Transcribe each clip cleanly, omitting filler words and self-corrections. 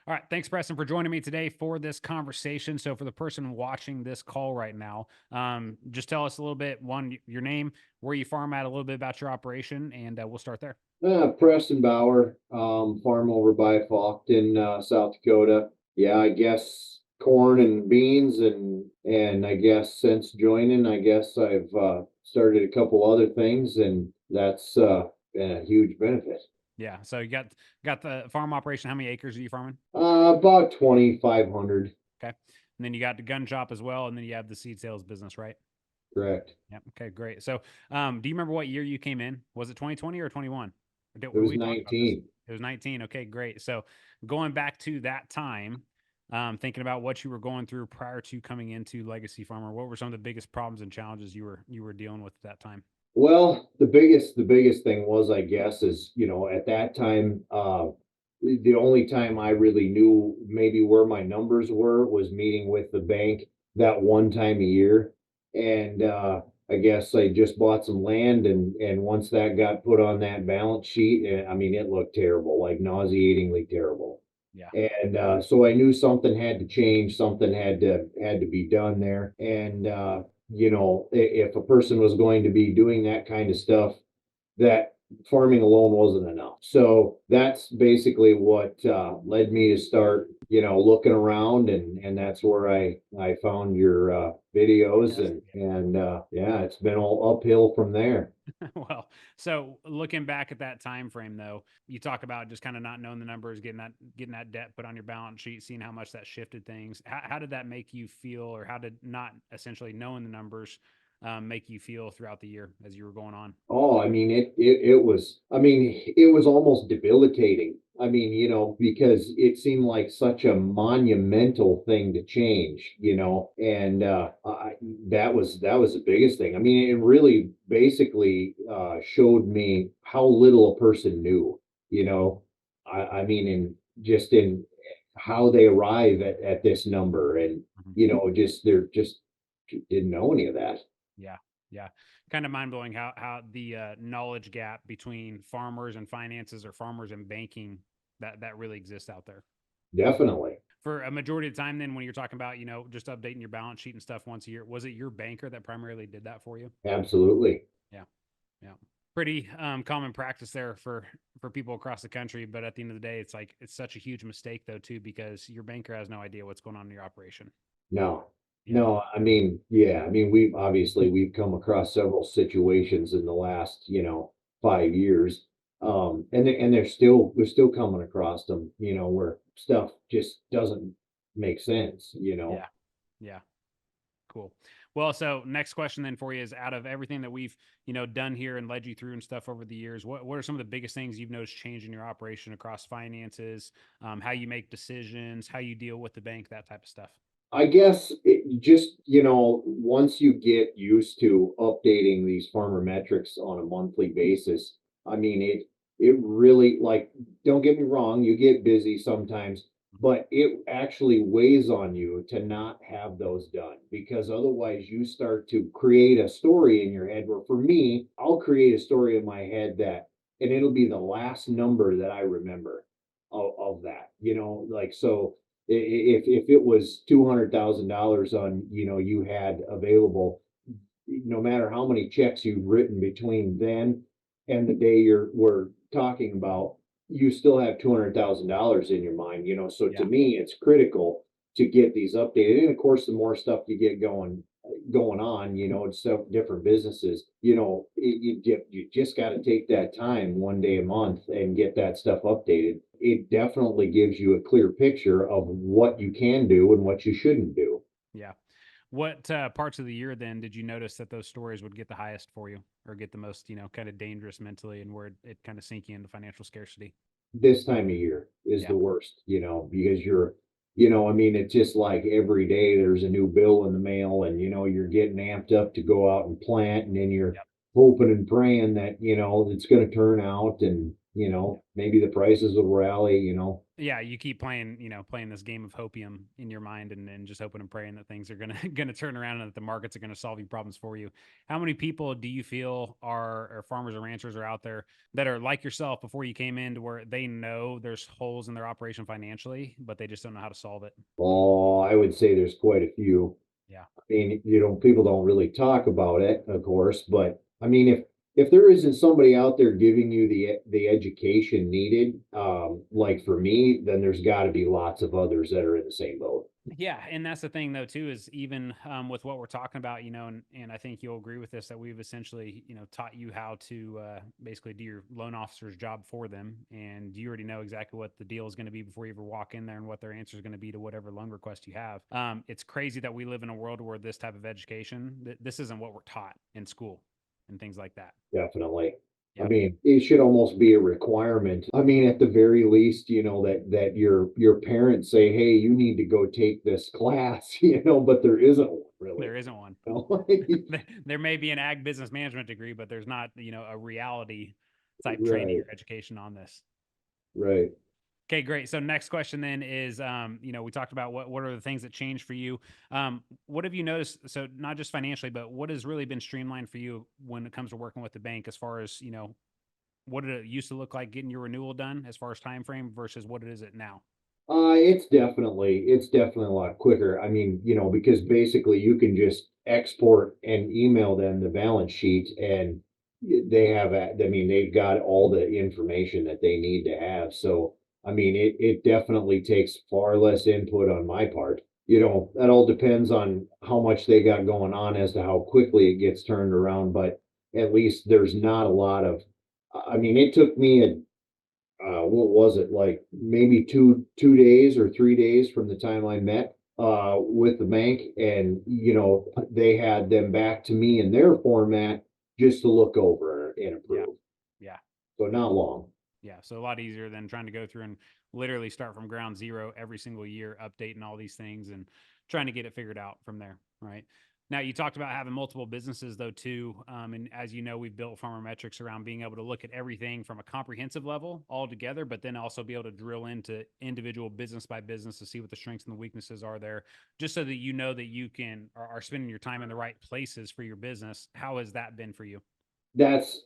All right. Thanks, Preston, for joining me today for this conversation. So, for the person watching this call right now, just tell us a little bit, one, your name, where you farm at, a little bit about your operation, and we'll start there. Preston Bauer, farm over by Faulkton, South Dakota. Yeah, I guess corn and beans, and I guess since joining, I guess I've started a couple other things, and that's been a huge benefit. Yeah. So, you got the farm operation. How many acres are you farming? About 2,500, Okay. And then you got the gun shop as well. And then you have the seed sales business, right? correct. Yeah. Okay. Great. So, do you remember what year you came in? Was it 2020 or 21? It was We talked about this. 19. It was 19. Okay, great. So going back to that time, thinking about what you were going through prior to coming into Legacy Farmer, what were some of the biggest problems and challenges you were dealing with at that time? Well, the biggest thing was, I guess, is, at that time, the only time I really knew maybe where my numbers were was meeting with the bank that one time a year. And I guess I just bought some land, and once that got put on that balance sheet, I mean, it looked terrible, like nauseatingly terrible. Yeah. And so I knew something had to change, something had to be done there. And if a person was going to be doing that kind of stuff, that farming alone wasn't enough. So that's basically what led me to start, looking around, and that's where I found your videos, Yes. and yeah, it's been all uphill from there. Well, so looking back at that time frame though, you talk about just kind of not knowing the numbers, getting that debt put on your balance sheet, seeing how much that shifted things. How did that make you feel, or how did not essentially knowing the numbers make you feel throughout the year as you were going on? Oh, I mean, it was almost debilitating. I mean, because it seemed like such a monumental thing to change, and that was the biggest thing. I mean, it really basically showed me how little a person knew, you know. I mean, in how they arrive at this number, and Mhm. just they're just didn't know any of that. Yeah, yeah. Kind of mind blowing how the knowledge gap between farmers and finances or farmers and banking that really exists out there. Definitely. For a majority of the time, then when you're talking about just updating your balance sheet and stuff once a year, was it your banker that primarily did that for you? Absolutely. Yeah, yeah. Pretty common practice there for people across the country. But at the end of the day, it's like it's such a huge mistake though too because your banker has no idea what's going on in your operation. No. Yeah, No, I mean, yeah, I mean, we've come across several situations in the last, 5 years. And we're still coming across them, where stuff just doesn't make sense. yeah, yeah. Cool. Well, so next question then for you is out of everything that we've, done here and led you through and stuff over the years, what are some of the biggest things you've noticed change in your operation across finances, how you make decisions, how you deal with the bank, that type of stuff? I guess it just, once you get used to updating these farmer metrics on a monthly basis, I mean, it really, like, don't get me wrong, you get busy sometimes, but it actually weighs on you to not have those done, because otherwise you start to create a story in your head. Where for me, I'll create a story in my head and it'll be the last number that I remember of that, like, so if it was $200,000 on, you had available, no matter how many checks you've written between then and the day we're talking about, you still have $200,000 in your mind. So to Yeah. me, it's critical to get these updated. And of course, the more stuff you get going on, it's stuff, different businesses, you just got to take that time one day a month and get that stuff updated. It definitely gives you a clear picture of what you can do and what you shouldn't do. Yeah. What parts of the year then did you notice that those stories would get the highest for you or get the most, kind of dangerous mentally and where it kind of sink you into financial scarcity? This time of year is Yeah. the worst, because I mean, it's just like every day there's a new bill in the mail, and you're getting amped up to go out and plant, and then you're Yep. hoping and praying that, it's going to turn out. And maybe the prices will rally. Yeah, you keep playing, playing this game of hopium in your mind, and just hoping and praying that things are gonna gonna turn around and that the markets are gonna solve your problems for you. How many people do you feel are farmers or ranchers are out there that are like yourself before you came in, to where they know there's holes in their operation financially, but they just don't know how to solve it? Oh, I would say there's quite a few. Yeah. I mean, people don't really talk about it, of course, but I mean, if there isn't somebody out there giving you the education needed, like for me, then there's got to be lots of others that are in the same boat. Yeah, and that's the thing though too, is even with what we're talking about, and I think you'll agree with this, that we've essentially taught you how to basically do your loan officer's job for them, and you already know exactly what the deal is going to be before you ever walk in there, and what their answer is going to be to whatever loan request you have. It's crazy that we live in a world where this type of education, this isn't what we're taught in school and things like that. Definitely. I Yep. mean, it should almost be a requirement. I mean, at the very least, that your parents say, "Hey, you need to go take this class," but there isn't one really. There isn't one. You know? There may be an ag business management degree, but there's not, a reality type training Right, or education on this. right. Okay, great. So next question then is, we talked about what are the things that changed for you. What have you noticed? So not just financially, but what has really been streamlined for you when it comes to working with the bank, as far as, what did it used to look like getting your renewal done, as far as time frame, versus what it is it now? It's definitely a lot quicker. I mean, because basically you can just export and email them the balance sheet, and I mean, they've got all the information that they need to have. So, I mean, it definitely takes far less input on my part. That all depends on how much they got going on as to how quickly it gets turned around, but at least there's not a lot of, I mean, it took me what was it, like maybe two days or 3 days from the time I met with the bank, and they had them back to me in their format just to look over and Yeah. approve. Yeah. So not long. Yeah, so a lot easier than trying to go through and literally start from ground zero every single year, updating all these things and trying to get it figured out from there, right? Now, you talked about having multiple businesses though too, and as you know, we've built Farmer Metrics around being able to look at everything from a comprehensive level all together, but then also be able to drill into individual business by business to see what the strengths and the weaknesses are there, just so that you know that you are spending your time in the right places for your business. How has that been for you? That's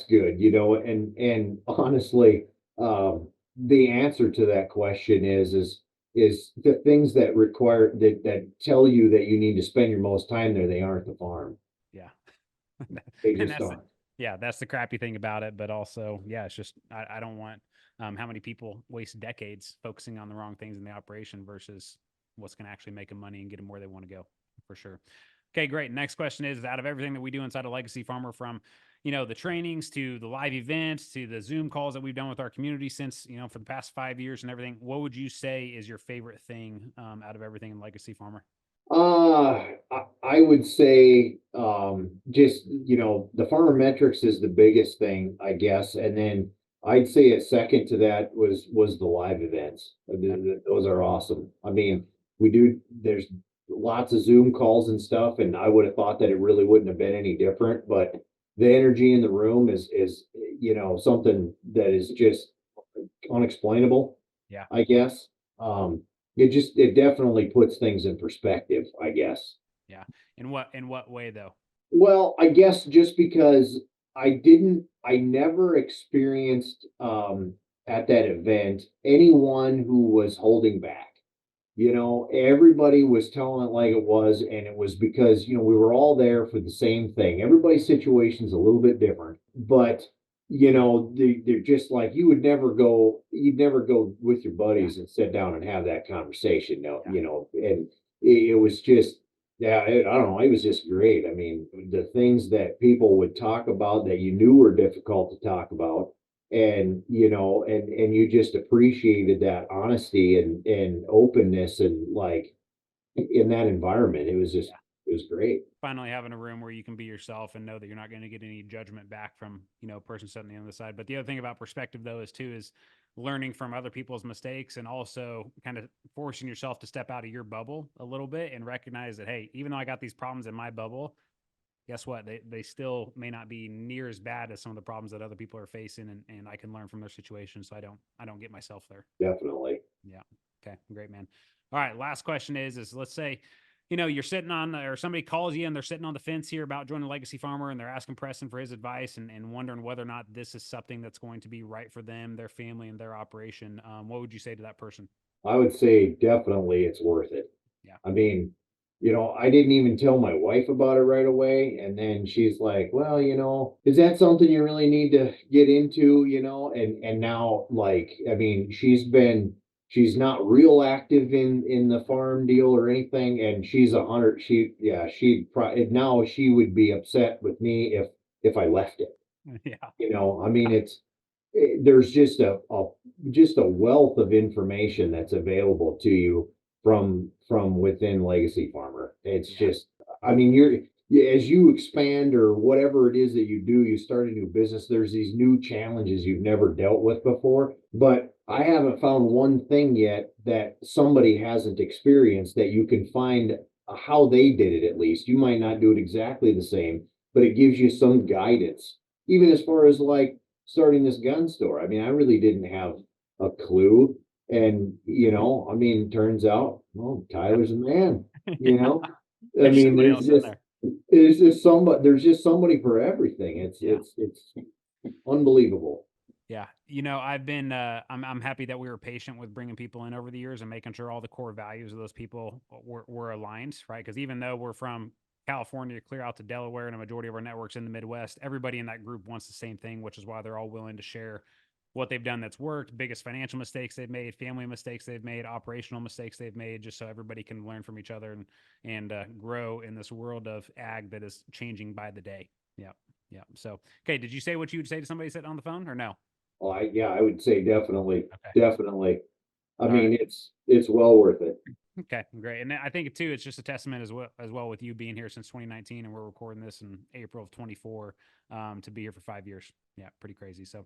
good, and honestly, the answer to that question is the things that require that tell you that you need to spend your most time there, they aren't the farm. Yeah. They And just that's aren't. yeah, that's the crappy thing about it. But also, yeah, it's just I don't want how many people waste decades focusing on the wrong things in the operation versus what's going to actually make them money and get them where they want to go, for sure. Okay, great. Next question is, out of everything that we do inside a Legacy Farmer, from the trainings to the live events to the Zoom calls that we've done with our community since for the past 5 years and everything, what would you say is your favorite thing out of everything in Legacy Farmer? I would say just the farmer metrics is the biggest thing, I guess, and then I'd say a second to that was the live events. Those are awesome. I mean, there's lots of Zoom calls and stuff, and I would have thought that it really wouldn't have been any different, but the energy in the room is something that is just unexplainable, Yeah, I guess. It definitely puts things in perspective, I guess. yeah. In what way though? Well, I guess just because I never experienced at that event anyone who was holding back. Everybody was telling it like it was, and it was because, we were all there for the same thing. Everybody's situation's a little bit different, but they're just like, you'd never go with your Yeah, buddies and sit down and have that conversation. No, yeah. and it was just, yeah, I don't know. It was just great. I mean, the things that people would talk about that you knew were difficult to talk about, and you just appreciated that honesty and openness, and like in that environment, it was great. Finally having a room where you can be yourself and know that you're not going to get any judgment back from a person sitting on the other side. But the other thing about perspective though is learning from other people's mistakes, and also kind of forcing yourself to step out of your bubble a little bit and recognize that, hey, even though I got these problems in my bubble, guess what? They still may not be near as bad as some of the problems that other people are facing, and I can learn from their situation, so I don't get myself there. Definitely. Yeah. Okay. Great, man. All right. Last question is let's say, you know, you're sitting on, or somebody calls you and they're sitting on the fence here about joining Legacy Farmer, and they're asking Preston for his advice, and wondering whether or not this is something that's going to be right for them, their family, and their operation. What would you say to that person? I would say definitely it's worth it. Yeah. I mean, I didn't even tell my wife about it right away. And then she's like, well, is that something you really need to get into, and now like, I mean, she's not real active in the farm deal or anything. And she's 100, yeah, she'd probably, now she would be upset with me if I left it. Yeah. I mean, there's just a wealth of information that's available to you from within Legacy Farmer. It's Yeah. just, I mean, as you expand or whatever it is that you do, you start a new business, there's these new challenges you've never dealt with before. But I haven't found one thing yet that somebody hasn't experienced that you can find how they did it. At least you might not do it exactly the same, but it gives you some guidance, even as far as like starting this gun store. I mean, I really didn't have a clue. And, I mean, turns out, well, Tyler's a man, you Yeah. know? I There's mean, somebody else in there. there's just somebody for everything. Yeah. It's unbelievable. Yeah. I've been I'm happy that we were patient with bringing people in over the years and making sure all the core values of those people were aligned, right? Because even though we're from California clear out to Delaware, and a majority of our networks in the Midwest, everybody in that group wants the same thing, which is why they're all willing to share what they've done that's worked, biggest financial mistakes they've made, family mistakes they've made, operational mistakes they've made, just so everybody can learn from each other and grow in this world of ag that is changing by the day. Yeah. Yeah. So, okay. Did you say what you would say to somebody sitting on the phone or no? Well, yeah, I would say definitely, Okay. definitely. I All right. mean, it's well worth it. Okay, great. And I think too, it's just a testament as well with you being here since 2019, and we're recording this in April of 24, to be here for 5 years. Yeah, pretty crazy. So,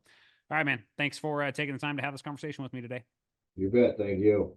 all right, man. Thanks for taking the time to have this conversation with me today. You bet. Thank you.